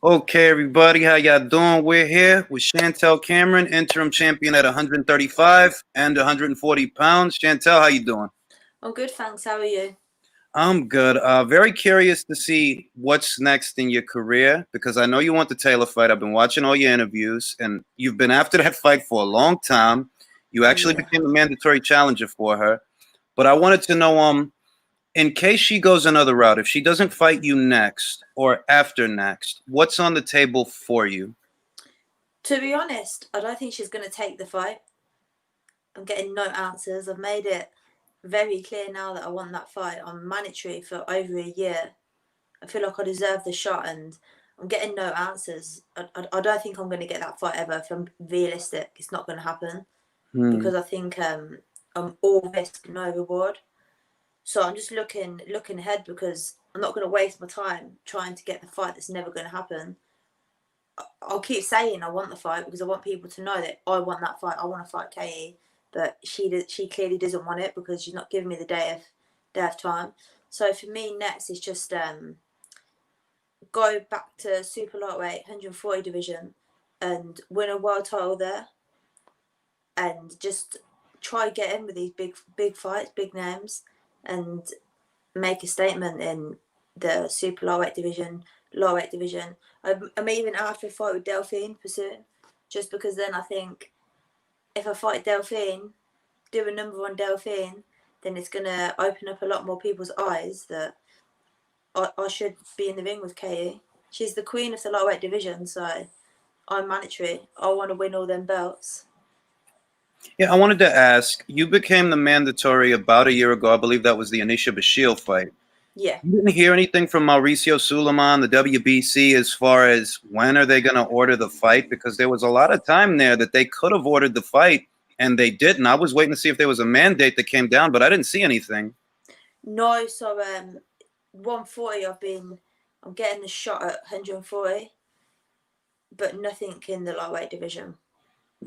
Okay, everybody, how y'all doing? We're here with Chantelle Cameron, interim champion at 135 and 140 pounds. Chantelle, how you doing? I'm good, thanks. How are you? I'm good. Very curious to see what's next in your career because I know you want the Taylor fight. I've been watching all your interviews, and you've been after that fight for a long time. You actually Yeah. became a mandatory challenger for her, but I wanted to know, in case she goes another route, if she doesn't fight you next or after next, what's on the table for you? To be honest, I don't think she's going to take the fight. I'm getting no answers. I've made it very clear now that I want that fight. I'm mandatory for over a year. I feel like I deserve the shot, and I'm getting no answers. I don't think I'm going to get that fight ever. If I'm realistic, it's not going to happen Hmm. because I think I'm all risk, no reward. So I'm just looking ahead because I'm not going to waste my time trying to get the fight that's never going to happen. I'll keep saying I want the fight because I want people to know that I want that fight. I want to fight Katie, but she clearly doesn't want it because she's not giving me the day of time. So for me, next is just go back to super lightweight 140 division and win a world title there, and just try get in with these big fights, big names, and make a statement in the super lightweight division. I'm even after a fight with Delphine soon, just because then I think if I fight Delphine, do a number on Delphine, then it's gonna open up a lot more people's eyes that I should be in the ring with Katie. She's the queen of the lightweight division, so I'm mandatory. I want to win all them belts. Yeah, I wanted to ask. You became the mandatory about a year ago. I believe that was the Anisha Bashir fight. Yeah. You didn't hear anything from Mauricio Suleiman, the WBC, as far as when are they going to order the fight? Because there was a lot of time there that they could have ordered the fight and they didn't. I was waiting to see if there was a mandate that came down, but I didn't see anything. No, so 140. I'm getting the shot at 140, but nothing in the lightweight division.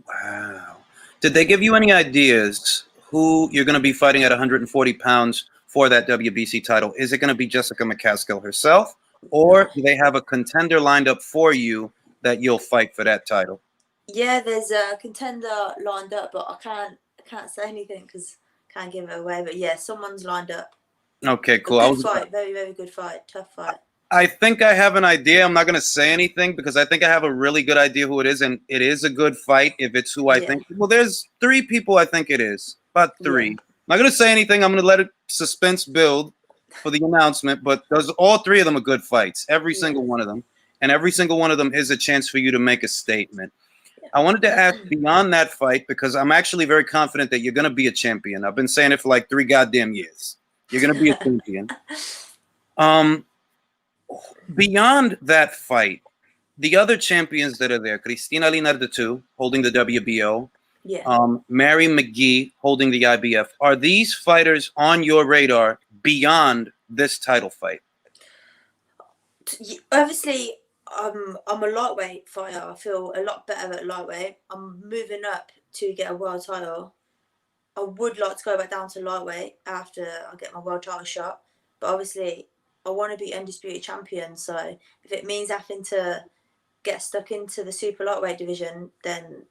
Wow. Did they give you any ideas who you're going to be fighting at 140 pounds for that WBC title? Is it going to be Jessica McCaskill herself, or do they have a contender lined up for you that you'll fight for that title? Yeah, there's a contender lined up, but I can't say anything because I can't give it away. But yeah, someone's lined up. Okay, A cool. good fight, very good fight, tough fight. I think I have an idea. I'm not going to say anything because I think I have a really good idea who it is, and it is a good fight if it's who I Yeah, think. Well, there's three people I think it is, about three. yeah, I'm not going to say anything. I'm going to let it suspense build for the announcement. But those all three of them are good fights, every yeah, single one of them, and every single one of them is a chance for you to make a statement. yeah. I wanted to ask beyond that fight because I'm actually very confident that you're going to be a champion. I've been saying it for like 3 goddamn years. You're going to be a champion. Um, Beyond that fight, the other champions that are there, Cristina Linardatu holding the WBO, Yeah. Mary McGee holding the IBF. Are these fighters on your radar beyond this title fight? Obviously, I'm a lightweight fighter. I feel a lot better at lightweight. I'm moving up to get a world title. I would like to go back down to lightweight after I get my world title shot, but obviously, I want to be undisputed champion. So if it means having to get stuck into the super lightweight division, then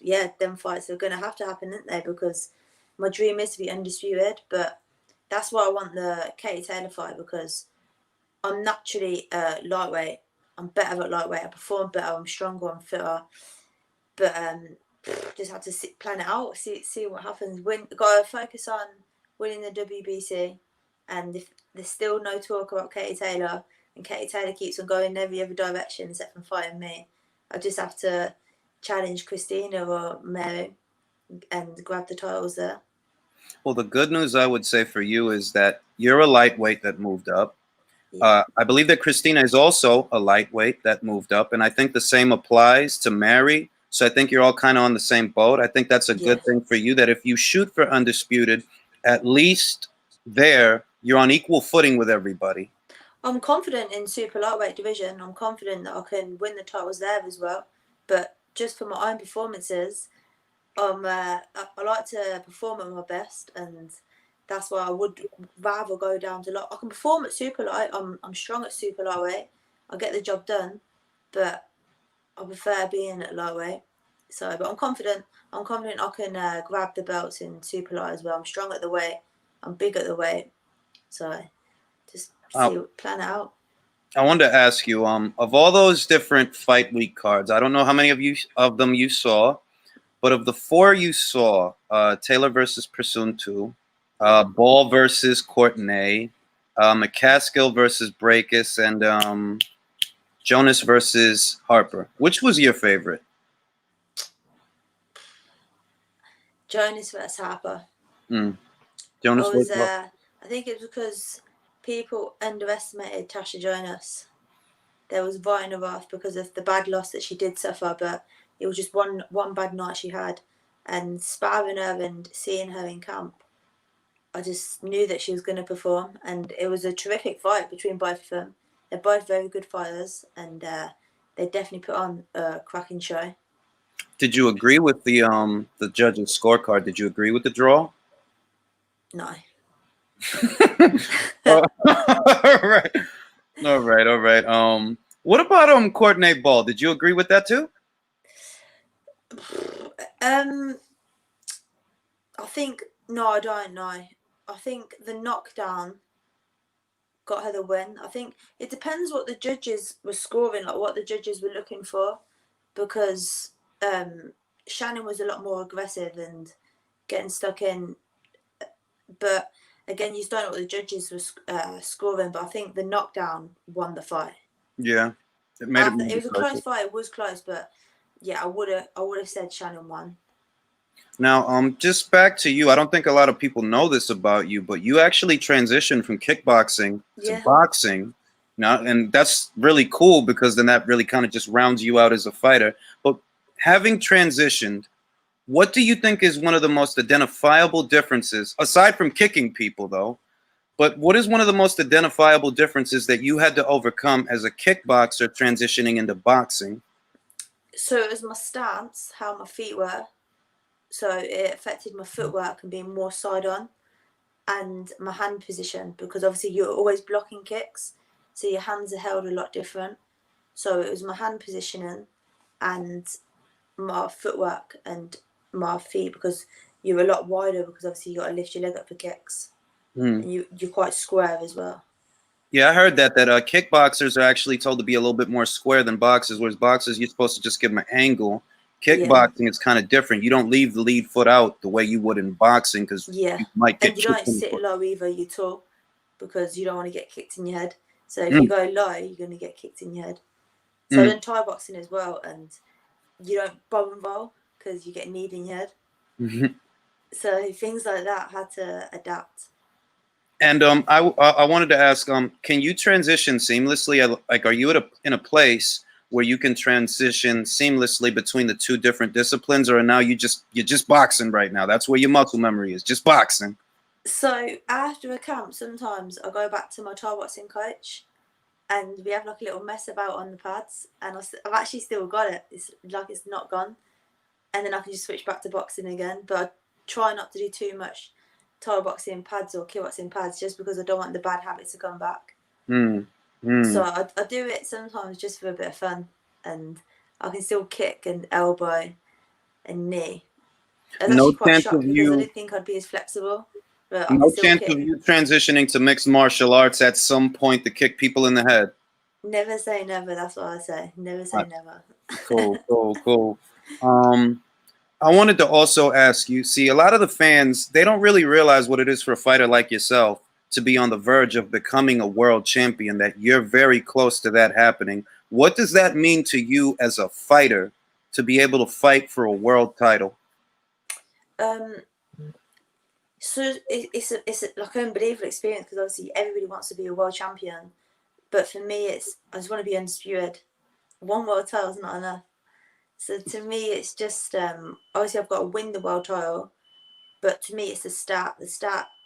yeah, them fights are going to happen, aren't they? Because my dream is to be undisputed, but that's why I want the Katie Taylor fight because I'm naturally lightweight. I'm better at lightweight. I perform better. I'm stronger. I'm fitter. But just have to plan it out. See what happens. Got to focus on winning the WBC, and if there's still no talk about Katie Taylor, and Katie Taylor keeps on going in every other direction except from fighting me, I just have to challenge Christina or Mary and grab the titles there. Well, the good news I would say for you is that you're a lightweight that moved up. Yeah. I believe that Christina is also a lightweight that moved up, and I think the same applies to Mary. So I think you're all kind of on the same boat. I think that's a Yeah. good thing for you. That if you shoot for undisputed, at least there you're on equal footing with everybody. I'm confident in super lightweight division. I'm confident that I can win the titles there as well. But just for my own performances, I like to perform at my best, and that's why I would rather go down to light. I can perform at super light. I'm strong at super lightweight. I get the job done, but I prefer being at lightweight. So, but I'm confident. I'm confident I can grab the belts in super light as well. I'm strong at the weight. I'm big at the weight. So, just plan it out. I wanted to ask you, of all those different fight week cards, I don't know how many of them you saw, but of the 4 you saw, Taylor versus Presunto, Ball versus Courtney, McCaskill versus Breakus, and Jonas versus Harper. Which was your favorite? Jonas versus Harper. Jonas I think it's because people underestimated Tasha Jonas. There was writing her off because of the bad loss that she did suffer, but it was just one bad night she had. And sparring her and seeing her in camp, I just knew that she was going to perform, and it was a terrific fight between both of them. They're both very good fighters, and they definitely put on a cracking show. Did you agree with the judges' scorecard? Did you agree with the draw? No. All right. What about Courtney Ball? Did you agree with that too? I think no, I don't know. I think the knockdown got her the win. I think it depends what the judges were scoring, like what the judges were looking for, because Shannon was a lot more aggressive and getting stuck in. But again, you just don't know what the judges were scoring. But I think the knockdown won the fight. Yeah, it was a close fight. It was close, but yeah, I would have said Shannon won. Now, just back to you. I don't think a lot of people know this about you, but you actually transitioned from kickboxing to boxing. Now, and that's really cool because then that really kind of just rounds you out as a fighter. But having transitioned, what do you think is one of the most identifiable differences, aside from kicking people, though? But what is one of the most identifiable differences that you had to overcome as a kickboxer transitioning into boxing? So it was my stance, how my feet were. So it affected my footwork and being more side on, and my hand position, because obviously you're always blocking kicks, so your hands are held a lot different. So it was my hand positioning and my footwork and my feet, because you're a lot wider, because obviously you got to lift your leg up for kicks, and you're quite square as well. Yeah, I heard that kickboxers are actually told to be a little bit more square than boxers, whereas boxers you're supposed to just give them an angle. Kickboxing is kind of different. You don't leave the lead foot out the way you would in boxing because you might get. And you don't sit low either. You tall, because you don't want to get kicked in your head. So if you go low, you're going to get kicked in your head. So then Thai boxing as well, and you don't bob and roll because you get kneed in your head. So things like that, I had to adapt. And I wanted to ask, can you transition seamlessly? Like, are you in a place where you can transition seamlessly between the two different disciplines, or now you're just boxing right now? That's where your muscle memory is, just boxing. So after a camp, sometimes I go back to my Thai boxing coach, and we have like a little mess about on the pads, and I've actually still got it. It's like it's not gone, and then I can just switch back to boxing again. But I try not to do too much Thai boxing pads or kickboxing pads, just because I don't want the bad habits to come back. So I do it sometimes just for a bit of fun, and I can still kick and elbow and knee. I was actually quite shocked because I didn't think I'd be as flexible. But no chance of you transitioning to mixed martial arts at some point to kick people in the head? Never say never. That's what I say. Never say never. Cool. I wanted to also ask you, see, a lot of the fans, they don't really realize what it is for a fighter like yourself to be on the verge of becoming a world champion, that you're very close to that happening. What does that mean to you as a fighter to be able to fight for a world title? So it's like an unbelievable experience, because obviously everybody wants to be a world champion. But for me, I just want to be undisputed. One world title is not enough. So to me, it's just obviously I've got to win the world title, but to me, it's the start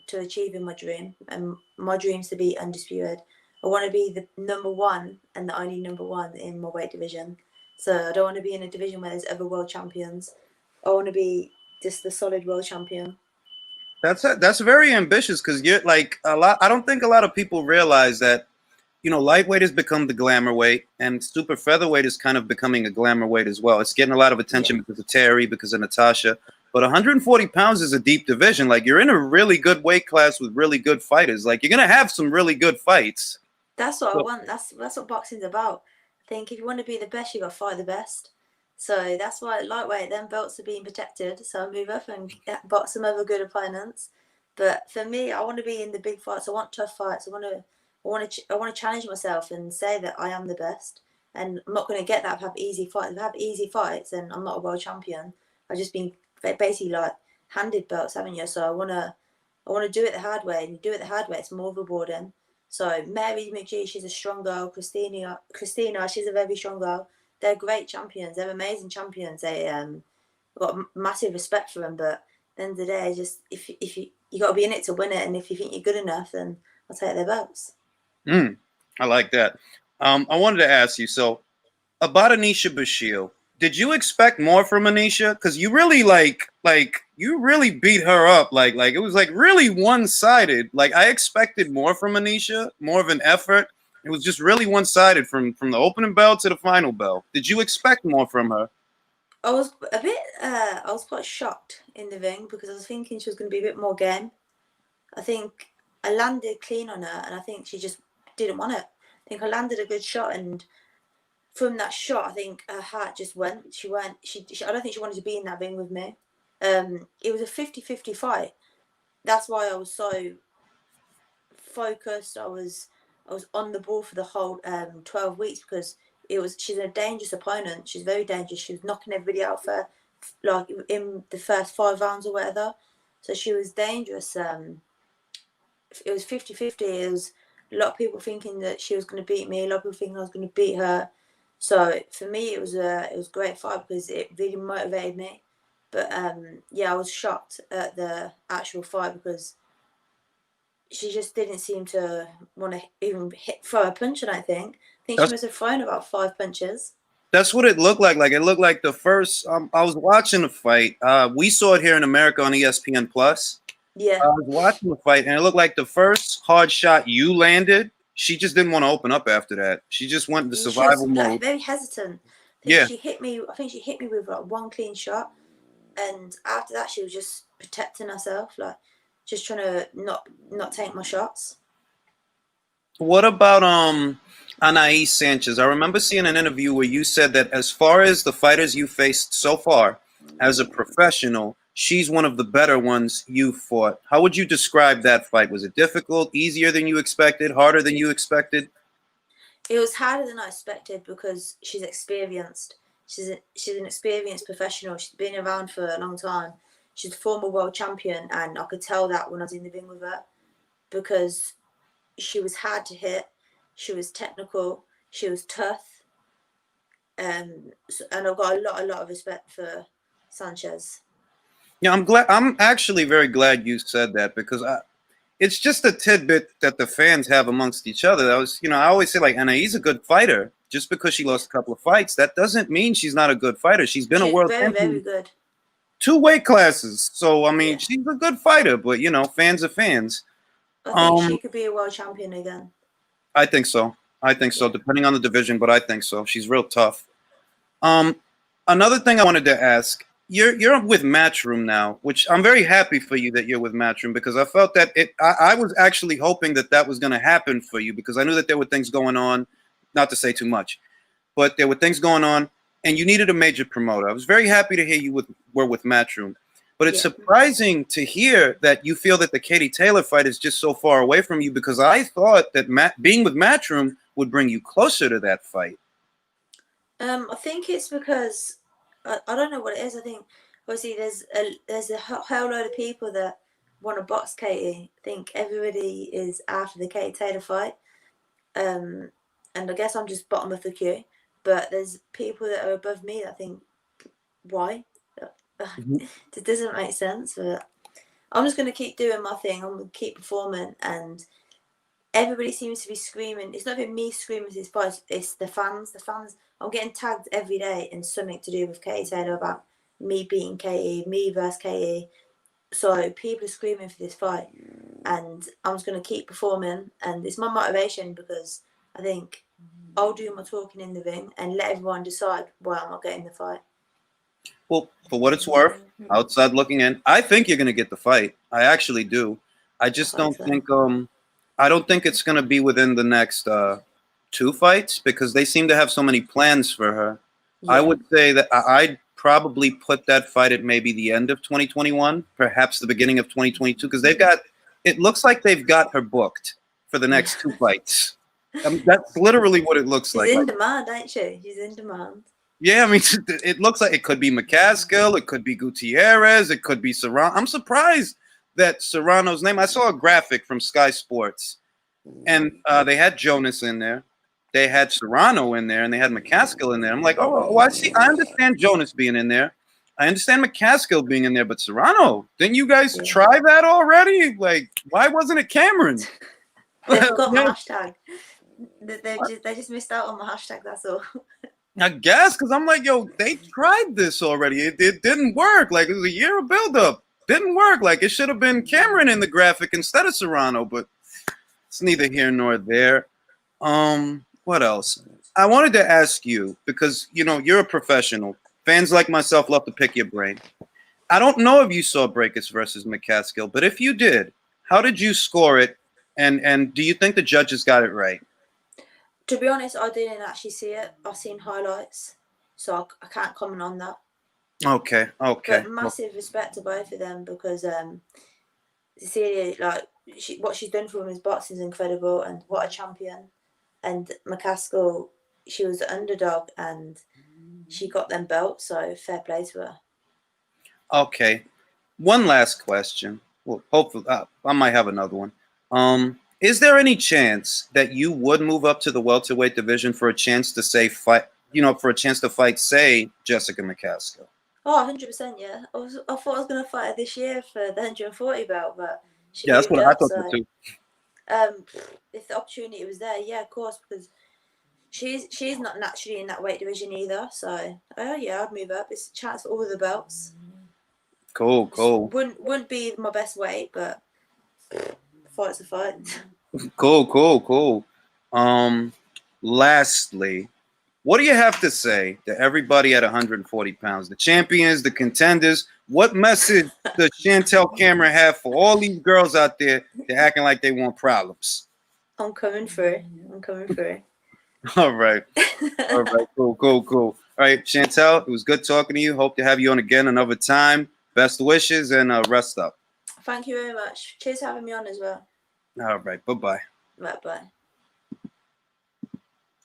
to achieving my dream, and my dream is to be undisputed. I want to be the number one and the only number one in my weight division. So I don't want to be in a division where there's other world champions. I want to be just the solid world champion. That's very ambitious, because you're like a lot. I don't think a lot of people realize that lightweight has become the glamour weight, and super featherweight is kind of becoming a glamour weight as well. It's getting a lot of attention because of Terry, because of Natasha. But 140 pounds is a deep division. Like, you're in a really good weight class with really good fighters. Like, you're gonna have some really good fights. That's what I want. That's what boxing's about. I think if you want to be the best, you got to fight the best. So that's why at lightweight, them belts are being protected. So I move up and box some other good opponents. But for me, I want to be in the big fights. I want tough fights. I want to challenge myself and say that I am the best. And I'm not going to get that if I have easy fights. If I have easy fights, then I'm not a world champion. I've just been basically like handed belts, haven't you? So I want to do it the hard way. And you do it the hard way, it's more rewarding. So Mary McGee, she's a strong girl. Christina, she's a very strong girl. They're great champions. They're amazing champions. They got massive respect for them. But at the end of the day, just if you got to be in it to win it, and if you think you're good enough, then I'll take their belts. I like that. I wanted to ask you, so about Anisha Bashir, did you expect more from Anisha? Because you really you really beat her up. Like it was like really one-sided. Like, I expected more from Anisha, more of an effort. It was just really one-sided from the opening bell to the final bell. Did you expect more from her? I was a bit. I was quite shocked in the ring because I was thinking she was going to be a bit more game. I think I landed clean on her, and I think she just didn't want it. I think I landed a good shot, and from that shot, I think her heart just went. She I don't think she wanted to be in that ring with me. It was a 50-50 fight. That's why I was so focused. I was on the ball for the whole 12 weeks because she's a dangerous opponent. She's very dangerous. She was knocking everybody out for like in the first 5 rounds or whatever. So she was dangerous. It was 50-50. It was a lot of people thinking that she was going to beat me. A lot of people thinking I was going to beat her. So for me, it was a great fight because it really motivated me. But yeah, I was shocked at the actual fight because she just didn't seem to want to even throw a punch. I think she must have thrown about 5 punches. That's what it looked like. Like, it looked like the first. I was watching the fight. We saw it here in America on ESPN Plus. Yeah. I was watching the fight, and it looked like the first hard shot you landed, she just didn't want to open up after that. She just went into survival mode. Very hesitant. She hit me. I think she hit me with like 1 clean shot, and after that, she was just protecting herself, like just trying to not take my shots. What about Anais Sanchez? I remember seeing an interview where you said that as far as the fighters you faced so far, as a professional, she's one of the better ones you fought. How would you describe that fight? Was it difficult, easier than you expected, harder than you expected? It was harder than I expected because she's experienced. She's an experienced professional. She's been around for a long time. She's a former world champion, and I could tell that when I was in the ring with her because she was hard to hit. She was technical. She was tough. And I've got a lot of respect for Sanchez. Yeah, I'm actually very glad you said that because it's just a tidbit that the fans have amongst each other. I always say, like, Anais a good fighter. Just because she lost a couple of fights, that doesn't mean she's not a good fighter. She's a world champion. Very good. 2 weight classes. So, I mean, she's a good fighter, but, fans are fans. I think she could be a world champion again. I think so. Depending on the division, but I think so. She's real tough. Another thing I wanted to ask, you're with Matchroom now, which I'm very happy for you that you're with Matchroom because I felt that I was actually hoping that was going to happen for you because I knew that there were things going on, not to say too much, but there were things going on and you needed a major promoter. I was very happy to hear you were with Matchroom. But it's surprising to hear that you feel that the Katie Taylor fight is just so far away from you because I thought that being with Matchroom would bring you closer to that fight. I think it's because I don't know what it is. I think obviously there's a whole load of people that want to box Katie. I think everybody is after the Katie Taylor fight, and I guess I'm just bottom of the queue. But there's people that are above me that think, why? It doesn't make sense. But I'm just going to keep doing my thing. I'm going to keep performing, and everybody seems to be screaming. It's not even me screaming this fight. It's the fans. The fans. I'm getting tagged every day in something to do with Katie Taylor about me beating Katie, me versus Katie. So people are screaming for this fight, and I'm just going to keep performing, and it's my motivation because I think I'll do my talking in the ring and let everyone decide why I'm not getting the fight. Well, for what it's worth, outside looking in, I think you're going to get the fight. I actually do. I just don't think I don't think it's going to be within the next 2 fights because they seem to have so many plans for her. Yeah. I would say that I'd probably put that fight at maybe the end of 2021, perhaps the beginning of 2022, because it looks like they've got her booked for the next 2 fights. I mean, that's literally what it looks like. She's in demand, ain't she? She's in demand. Yeah, I mean, it looks like it could be McCaskill, it could be Gutierrez, it could be Serrano. I'm surprised that Serrano's name. I saw a graphic from Sky Sports, and they had Jonas in there, they had Serrano in there, and they had McCaskill in there. I'm like, oh, well, I understand Jonas being in there, I understand McCaskill being in there, but Serrano, didn't you guys try that already? Like, why wasn't it Cameron? They forgot my hashtag. They just missed out on my hashtag. That's all. I guess because I'm like, yo, they tried this already. It didn't work. Like, it was a year of buildup. Didn't work. Like, it should have been Cameron in the graphic instead of Serrano, but it's neither here nor there. What else? I wanted to ask you, because, you know, you're a professional. Fans like myself love to pick your brain. I don't know if you saw Breakus versus McCaskill, but if you did, how did you score it? And do you think the judges got it right? To be honest, I didn't actually see it. I've seen highlights, so I can't comment on that. Okay. But massive respect to both of them because Cecilia, like, what she's done for women's boxing is incredible, and what a champion. And McCaskill, she was the underdog, and she got them belts, so fair play to her. Okay. One last question. Well, hopefully, I might have another one. Is there any chance that you would move up to the welterweight division for a chance to fight, say, Jessica McCaskill? Oh, 100%, yeah. I thought I was going to fight her this year for the 140 belt, but she that's what I thought too. If the opportunity was there, yeah, of course, because she's not naturally in that weight division either. So, yeah, I'd move up. It's a chance for all of the belts. Cool. Wouldn't be my best weight, but fight's a fight. Cool. Lastly, what do you have to say to everybody at 140 pounds? The champions, the contenders. What message does Chantelle Cameron have for all these girls out there that acting like they want problems? I'm coming through. All right. Cool. All right, Chantelle, it was good talking to you. Hope to have you on again another time. Best wishes and rest up. Thank you very much. Cheers for having me on as well. All right. Bye-bye. Bye-bye.